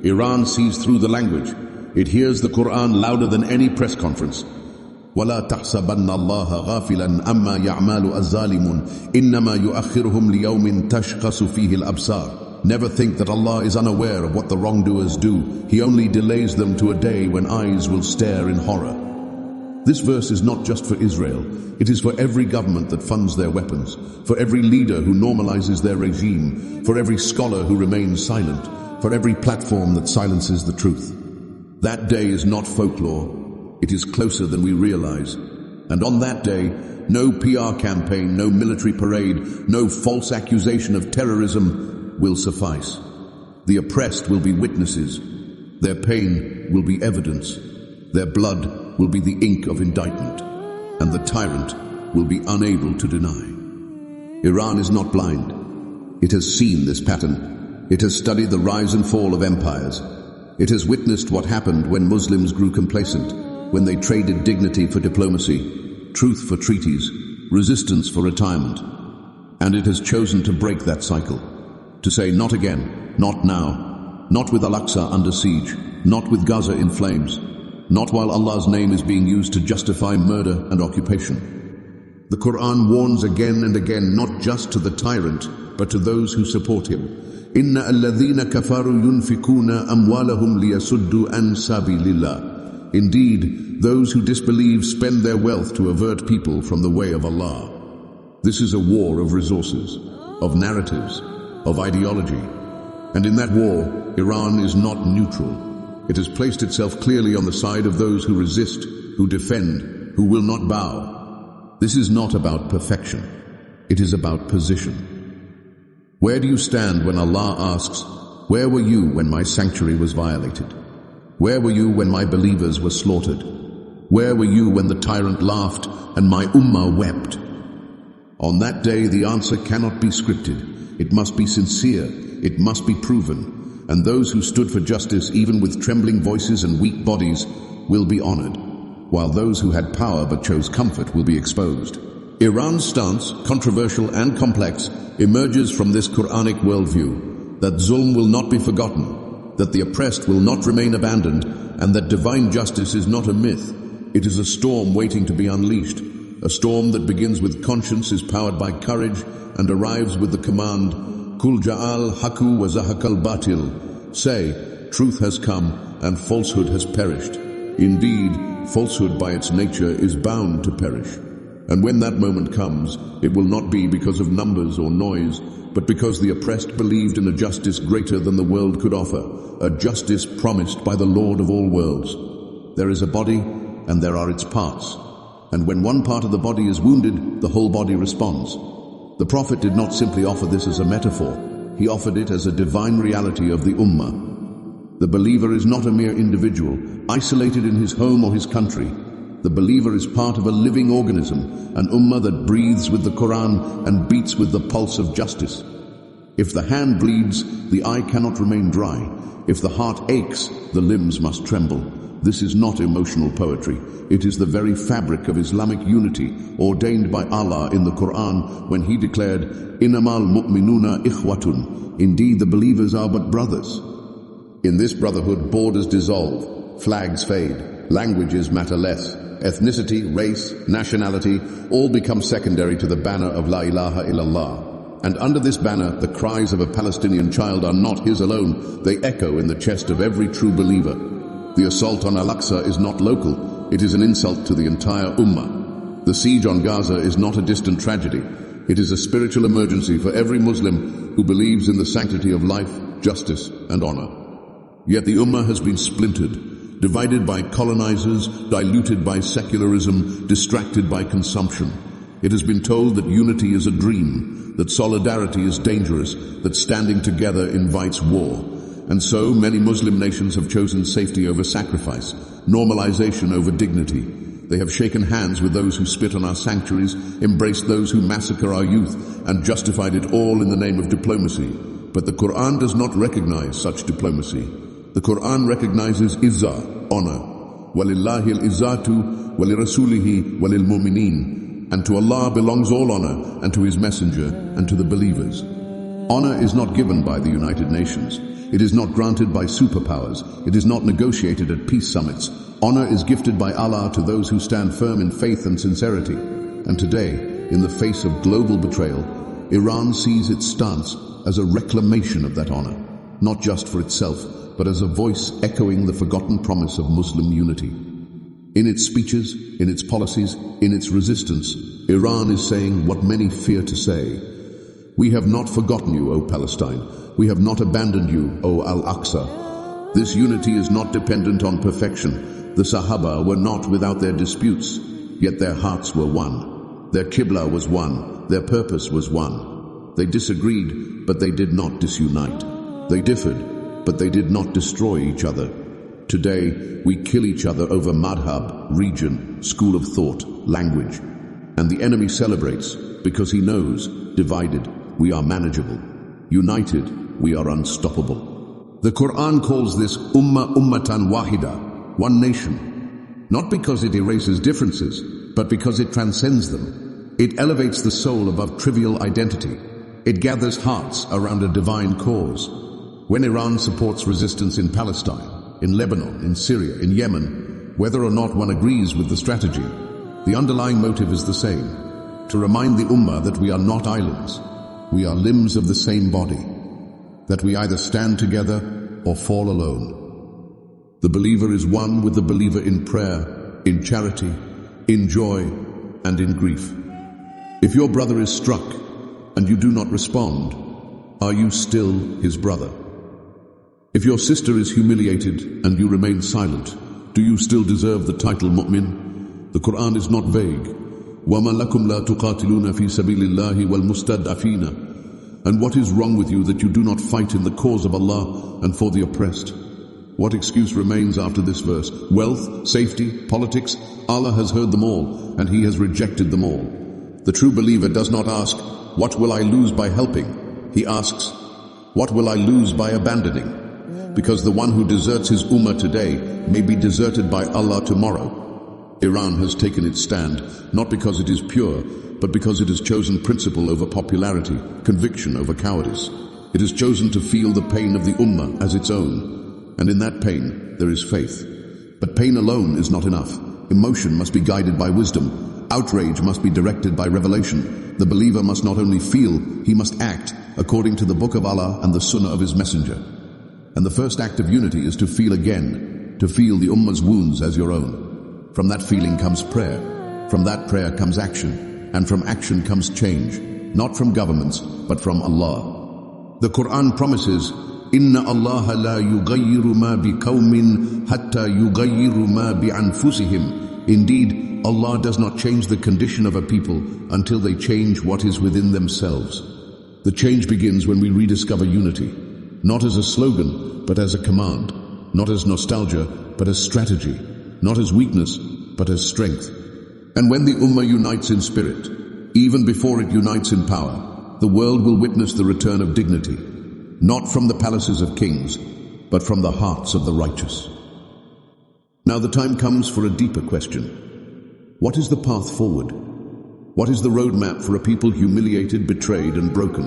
Iran sees through the language. It hears the Qur'an louder than any press conference. وَلَا تَحْسَبَنَّ اللَّهَ غَافِلًا أَمَّا يَعْمَالُ الظَّالِمُونَ إِنَّمَا يُؤَخِّرُهُمْ لِيَوْمٍ تَشْخَصُ فِيهِ الْأَبْصَارُ. Never think that Allah is unaware of what the wrongdoers do. He only delays them to a day when eyes will stare in horror. This verse is not just for Israel. It is for every government that funds their weapons, for every leader who normalizes their regime, for every scholar who remains silent, for every platform that silences the truth. That day is not folklore. It is closer than we realize. And on that day, no PR campaign, no military parade, no false accusation of terrorism will suffice. The oppressed will be witnesses. Their pain will be evidence. Their blood will be the ink of indictment. And the tyrant will be unable to deny. Iran is not blind. It has seen this pattern. It has studied the rise and fall of empires. It has witnessed what happened when Muslims grew complacent, when they traded dignity for diplomacy, truth for treaties, resistance for retirement. And it has chosen to break that cycle, to say not again, not now, not with Al-Aqsa under siege, not with Gaza in flames, not while Allah's name is being used to justify murder and occupation. The Qur'an warns again and again not just to the tyrant, but to those who support him. إِنَّ الَّذِينَ كَفَرُوا يُنْفِقُونَ أَمْوَالَهُمْ لِيَسُدُّوا عَنْ سَبِيلِ اللَّهِ. Indeed, those who disbelieve spend their wealth to avert people from the way of Allah. This is a war of resources, of narratives, of ideology. And in that war, Iran is not neutral. It has placed itself clearly on the side of those who resist, who defend, who will not bow. This is not about perfection. It is about position. Where do you stand when Allah asks, where were you when my sanctuary was violated? Where were you when my believers were slaughtered? Where were you when the tyrant laughed and my ummah wept? On that day, the answer cannot be scripted. It must be sincere. It must be proven. And those who stood for justice, even with trembling voices and weak bodies, will be honored, while those who had power but chose comfort will be exposed. Iran's stance, controversial and complex, emerges from this Quranic worldview, that zulm will not be forgotten, that the oppressed will not remain abandoned, and that divine justice is not a myth. It is a storm waiting to be unleashed, a storm that begins with conscience, is powered by courage, and arrives with the command, Kul ja'al haku wa zahakal batil. Say, truth has come and falsehood has perished. Indeed, falsehood by its nature is bound to perish. And when that moment comes, it will not be because of numbers or noise, but because the oppressed believed in a justice greater than the world could offer, a justice promised by the Lord of all worlds. There is a body, and there are its parts. And when one part of the body is wounded, the whole body responds. The Prophet did not simply offer this as a metaphor. He offered it as a divine reality of the Ummah. The believer is not a mere individual, isolated in his home or his country. The believer is part of a living organism, an Ummah that breathes with the Qur'an and beats with the pulse of justice. If the hand bleeds, the eye cannot remain dry. If the heart aches, the limbs must tremble. This is not emotional poetry. It is the very fabric of Islamic unity, ordained by Allah in the Qur'an when He declared, "Innamal mu'minuna ikhwatun." Indeed, the believers are but brothers. In this brotherhood, borders dissolve, flags fade, languages matter less. Ethnicity, race, nationality, all become secondary to the banner of La ilaha illallah. And under this banner, the cries of a Palestinian child are not his alone. They echo in the chest of every true believer. The assault on Al-Aqsa is not local. It is an insult to the entire Ummah. The siege on Gaza is not a distant tragedy. It is a spiritual emergency for every Muslim who believes in the sanctity of life, justice, and honor. Yet the Ummah has been splintered, divided by colonizers, diluted by secularism, distracted by consumption. It has been told that unity is a dream, that solidarity is dangerous, that standing together invites war. And so many Muslim nations have chosen safety over sacrifice, normalization over dignity. They have shaken hands with those who spit on our sanctuaries, embraced those who massacre our youth, and justified it all in the name of diplomacy. But the Qur'an does not recognize such diplomacy. The Qur'an recognizes izzah, honor. وَلِلَّهِ الْإِزَّةُ وَلِرَسُولِهِ وَلِلْمُؤْمِنِينَ. And to Allah belongs all honor, and to His Messenger, and to the believers. Honor is not given by the United Nations. It is not granted by superpowers. It is not negotiated at peace summits. Honor is gifted by Allah to those who stand firm in faith and sincerity. And today, in the face of global betrayal, Iran sees its stance as a reclamation of that honor, not just for itself, but as a voice echoing the forgotten promise of Muslim unity. In its speeches, in its policies, in its resistance, Iran is saying what many fear to say. We have not forgotten you, O Palestine. We have not abandoned you, O Al-Aqsa. This unity is not dependent on perfection. The Sahaba were not without their disputes, yet their hearts were one. Their Qibla was one. Their purpose was one. They disagreed, but they did not disunite. They differed, but they did not destroy each other. Today, we kill each other over madhab, region, school of thought, language. And the enemy celebrates because he knows, divided, we are manageable. United, we are unstoppable. The Qur'an calls this ummatan wahida, one nation. Not because it erases differences, but because it transcends them. It elevates the soul above trivial identity. It gathers hearts around a divine cause. When Iran supports resistance in Palestine, in Lebanon, in Syria, in Yemen, whether or not one agrees with the strategy, the underlying motive is the same: to remind the Ummah that we are not islands. We are limbs of the same body, that we either stand together or fall alone. The believer is one with the believer in prayer, in charity, in joy, and in grief. If your brother is struck and you do not respond, are you still his brother? If your sister is humiliated and you remain silent, do you still deserve the title mu'min? The Qur'an is not vague. وَمَا لَكُمْ لَا تُقَاتِلُونَ فِي سَبِيلِ اللَّهِ وَالْمُسْتَضْعَفِينَ. And what is wrong with you that you do not fight in the cause of Allah and for the oppressed? What excuse remains after this verse? Wealth, safety, politics? Allah has heard them all, and He has rejected them all. The true believer does not ask, what will I lose by helping? He asks, what will I lose by abandoning? Because the one who deserts his ummah today may be deserted by Allah tomorrow. Iran has taken its stand, not because it is pure, but because it has chosen principle over popularity, conviction over cowardice. It has chosen to feel the pain of the ummah as its own, and in that pain there is faith. But pain alone is not enough. Emotion must be guided by wisdom. Outrage must be directed by revelation. The believer must not only feel, he must act according to the book of Allah and the sunnah of His Messenger. And the first act of unity is to feel again, to feel the Ummah's wounds as your own. From that feeling comes prayer. From that prayer comes action. And from action comes change. Not from governments, but from Allah. The Qur'an promises, Inna Allah la yughayyiru ma bi qawmin hatta yughayyiru ma bi anfusihim. Indeed, Allah does not change the condition of a people until they change what is within themselves. The change begins when we rediscover unity, not as a slogan, but as a command, not as nostalgia, but as strategy, not as weakness, but as strength. And when the Ummah unites in spirit, even before it unites in power, the world will witness the return of dignity, not from the palaces of kings, but from the hearts of the righteous. Now the time comes for a deeper question. What is the path forward? What is the roadmap for a people humiliated, betrayed, and broken?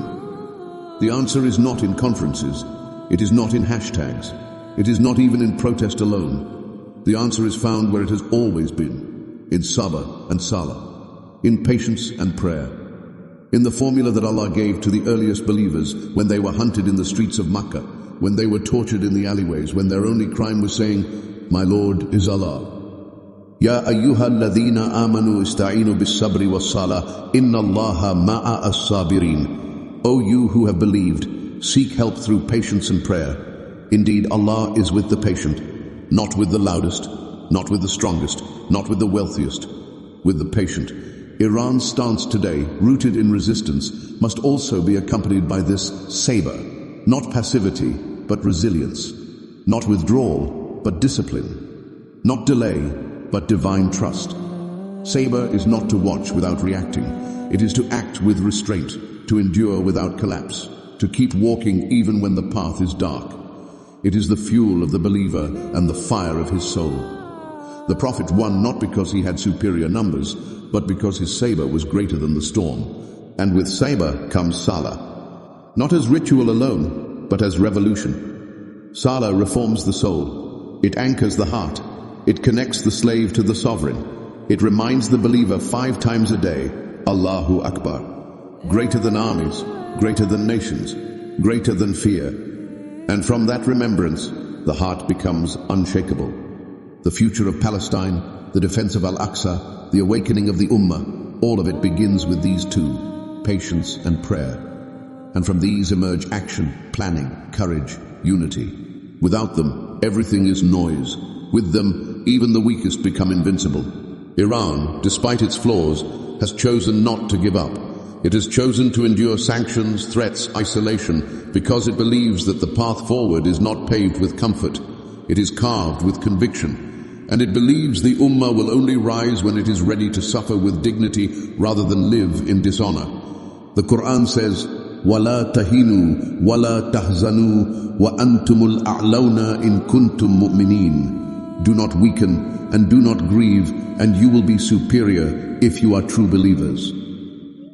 The answer is not in conferences. It is not in hashtags. It is not even in protest alone. The answer is found where it has always been, in sabr and salah, in patience and prayer, in the formula that Allah gave to the earliest believers when they were hunted in the streets of Makkah, when they were tortured in the alleyways, when their only crime was saying, "My Lord is Allah." Ya ayyuha alladhina amanu ista'inu bis-sabri was-salah, inna Allaha ma'a as-sabirin. O you who have believed, seek help through patience and prayer. Indeed, Allah is with the patient, not with the loudest, not with the strongest, not with the wealthiest, with the patient. Iran's stance today, rooted in resistance, must also be accompanied by this sabr, not passivity, but resilience, not withdrawal, but discipline, not delay, but divine trust. Sabr is not to watch without reacting. It is to act with restraint, to endure without collapse, to keep walking even when the path is dark. It is the fuel of the believer and the fire of his soul. The Prophet won not because he had superior numbers, but because his sabr was greater than the storm. And with sabr comes salah, not as ritual alone, but as revolution. Salah reforms the soul. It anchors the heart. It connects the slave to the sovereign. It reminds the believer 5 times a day, Allahu Akbar. Greater than armies, greater than nations, greater than fear. And from that remembrance, the heart becomes unshakable. The future of Palestine, the defense of Al-Aqsa, the awakening of the Ummah, all of it begins with these two, patience and prayer. And from these emerge action, planning, courage, unity. Without them, everything is noise. With them, even the weakest become invincible. Iran, despite its flaws, has chosen not to give up. It has chosen to endure sanctions, threats, isolation, because it believes that the path forward is not paved with comfort. It is carved with conviction. And it believes the Ummah will only rise when it is ready to suffer with dignity rather than live in dishonor. The Qur'an says, وَلَا تَهِنُوا وَلَا تَحْزَنُوا وَأَنْتُمُ الْأَعْلَوْنَ إِن كُنْتُم مُؤْمِنِينَ. Do not weaken and do not grieve, and you will be superior if you are true believers.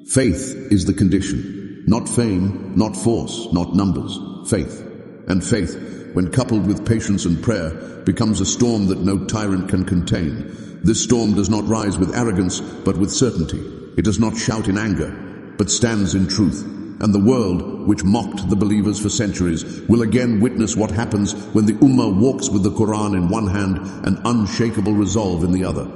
Faith is the condition, not fame, not force, not numbers. Faith. And faith, when coupled with patience and prayer, becomes a storm that no tyrant can contain. This storm does not rise with arrogance, but with certainty. It does not shout in anger, but stands in truth. And the world, which mocked the believers for centuries, will again witness what happens when the Ummah walks with the Qur'an in one hand and unshakable resolve in the other.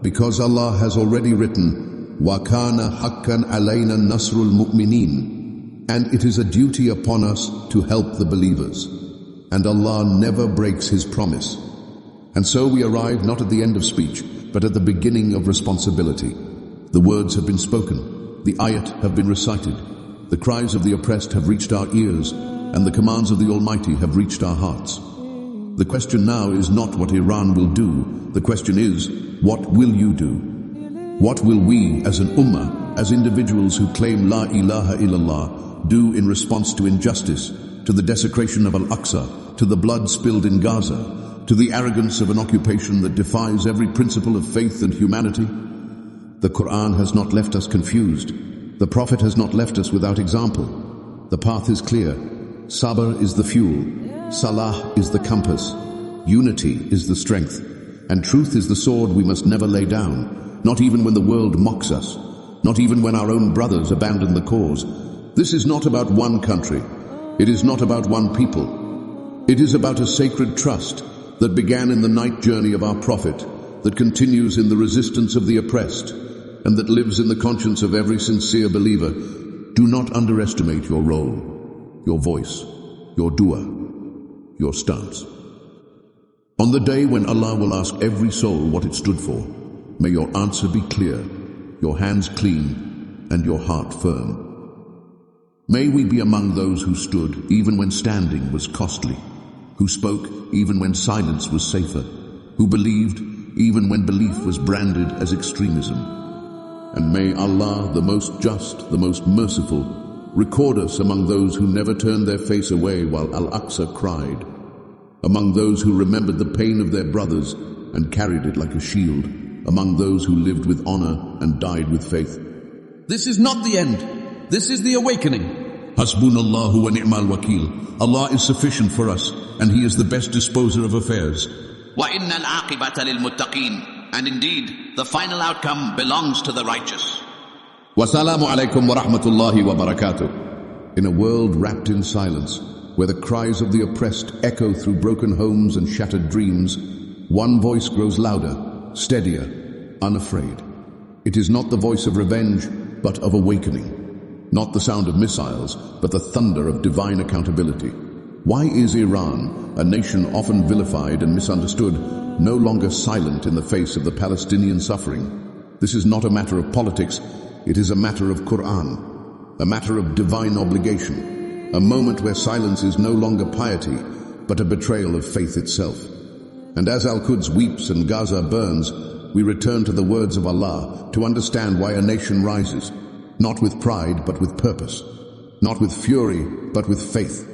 Because Allah has already written, وَكَانَ حَقًّا عَلَيْنَا النَّصْرُ الْمُؤْمِنِينَ. And it is a duty upon us to help the believers. And Allah never breaks His promise. And so we arrive not at the end of speech, but at the beginning of responsibility. The words have been spoken, the ayat have been recited, the cries of the oppressed have reached our ears, and the commands of the Almighty have reached our hearts. The question now is not what Iran will do, the question is, what will you do? What will we as an Ummah, as individuals who claim La ilaha illallah, do in response to injustice, to the desecration of Al-Aqsa, to the blood spilled in Gaza, to the arrogance of an occupation that defies every principle of faith and humanity? The Qur'an has not left us confused. The Prophet has not left us without example. The path is clear. Sabr is the fuel. Salah is the compass. Unity is the strength. And truth is the sword we must never lay down, not even when the world mocks us, not even when our own brothers abandon the cause. This is not about one country. It is not about one people. It is about a sacred trust, that began in the night journey of our Prophet, that continues in the resistance of the oppressed, and that lives in the conscience of every sincere believer, do not underestimate your role, your voice, your dua, your stance. On the day when Allah will ask every soul what it stood for, may your answer be clear, your hands clean, and your heart firm. May we be among those who stood even when standing was costly, who spoke even when silence was safer, who believed even when belief was branded as extremism. And may Allah, the most just, the most merciful, record us among those who never turned their face away while Al-Aqsa cried, among those who remembered the pain of their brothers and carried it like a shield, among those who lived with honor and died with faith. This is not the end. This is the awakening. Hasbunallahu wa ni'mal wakil. Allah is sufficient for us, and He is the best disposer of affairs. وَإِنَّ الْعَاقِبَةَ لِلْمُتَّقِينَ. And indeed, the final outcome belongs to the righteous. Wassalamu alaikum wa rahmatullahi wa barakatuh. In a world wrapped in silence, where the cries of the oppressed echo through broken homes and shattered dreams, one voice grows louder, steadier, unafraid. It is not the voice of revenge, but of awakening. Not the sound of missiles, but the thunder of divine accountability. Why is Iran, a nation often vilified and misunderstood, no longer silent in the face of the Palestinian suffering? This is not a matter of politics, it is a matter of Qur'an, a matter of divine obligation, a moment where silence is no longer piety, but a betrayal of faith itself. And as Al-Quds weeps and Gaza burns, we return to the words of Allah to understand why a nation rises, not with pride but with purpose, not with fury but with faith.